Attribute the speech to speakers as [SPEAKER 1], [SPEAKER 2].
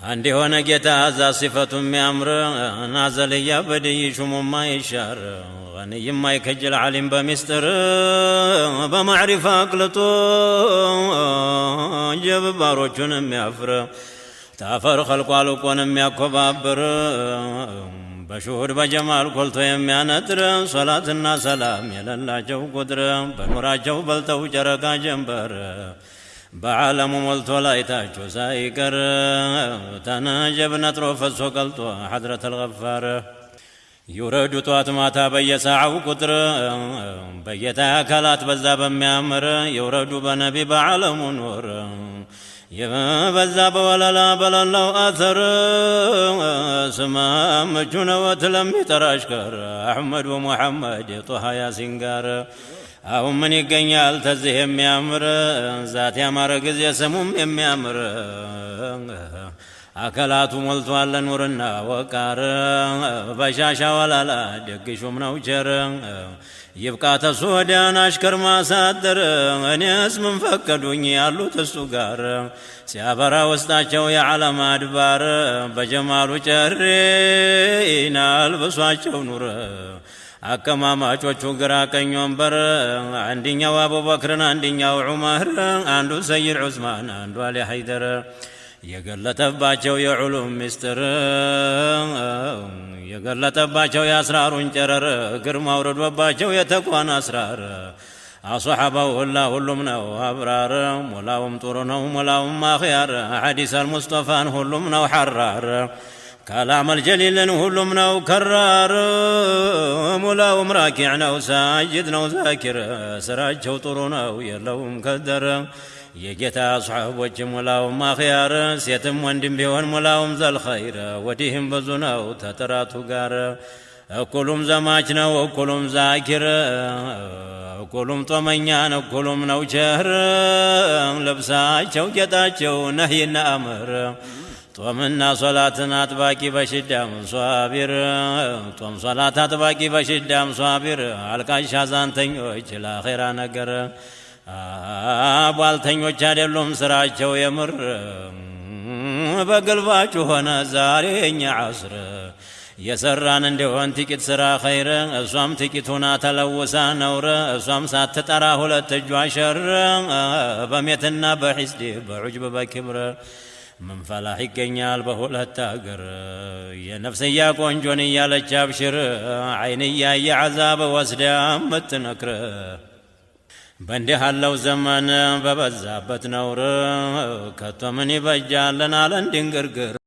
[SPEAKER 1] عندي هنا جتا ذا صفة ميامر نازل يا بدي شمو ما يشار غني ما يكجل علم بمستر بمعرفة أقلطو جب باروچون ميافر تافر خلق والقون مياكبابر بشهود بجمال قلتو يميانتر صلاة سلام يللا جو قدر بنورا جو بلتو جرقا جنبر بعالم مولتو لايتاچو سايكر تناجب نطرو فسوقلتو حضرة الغفار يورد طوات ماتا بيساعو قدر بيتا كالات بزاب ميامر يورد بنبي بعالم نور يبزاب ولا لا بلالو آثر سمام جنوة لم يتراشكر أحمد ومحمد طه ياسين قار أو من يقنيال تزيه ميامر ذات يامر قز يسموم ميامر أكلات ملتوال نورنا وكار بشاشا ولا لا دقشو منوشر يبقى تسودان أشكر ما صدر أني اسم فكدوني يالو تسوغار سيابرا وستاچو يعلم أدبار بجمالو چرين البسواچو نور أكما ما چوچو غرا كنيوم بر عندنا أبو بكر عندنا عمر عندو سيد عثمان عندو علي حيدر يقلتباچو يعلوم مستر يقلتباچو ياسرارون چرر گرما وردوباچو يتقوان اسرار أصحابه الله هلم نو أبرار ملاهم طرنو ملاهم خيار حديث المصطفى هلم نو حرار كلام الجليل هلم نو كرار ملاهم راكع نو ساجد نو ذاكر سراجو طرنو يلهم كدر يجتا أصحاب وجم ملاهم خيار سيتم وندم بيون ملاهم ذا الخير وديهم بزنو تتراتو قار كلهم زماجنا وكلهم ذاكر كلهم طمنيان وكلهم نوجهر لبساچو جتاچو نهينا أمر طمنا صلاتنا تباكي بشدام صابر طم صلاة تباكي بشدام صابر على شازان تنيوچ لا خيرا نگر አባልተኞች አይደሉም ስራቸው የምር በግልባጩ ሆነ ዛሬኛ ዓስር የሰራን እንደሆን ጥቂት ስራ ኸይር እሷም ጥቂት ሆና ተለውሳ ነውር እሷም ሳትጠራ ሁለት እጇ ሸር በሜትና በሒስድ በዑጅብ በክብር ምን ፈላህ ይገኛል በሁለት አገር የነፍስያ ቆንጆን እያለች አብሽር ዓይንያ የዓዛብ ወስዳ ምትነክር በእንዲህ ያለው ዘመን በበዛበት ነውር ከቶ ምን ይበጃልን አለን ድንግርግር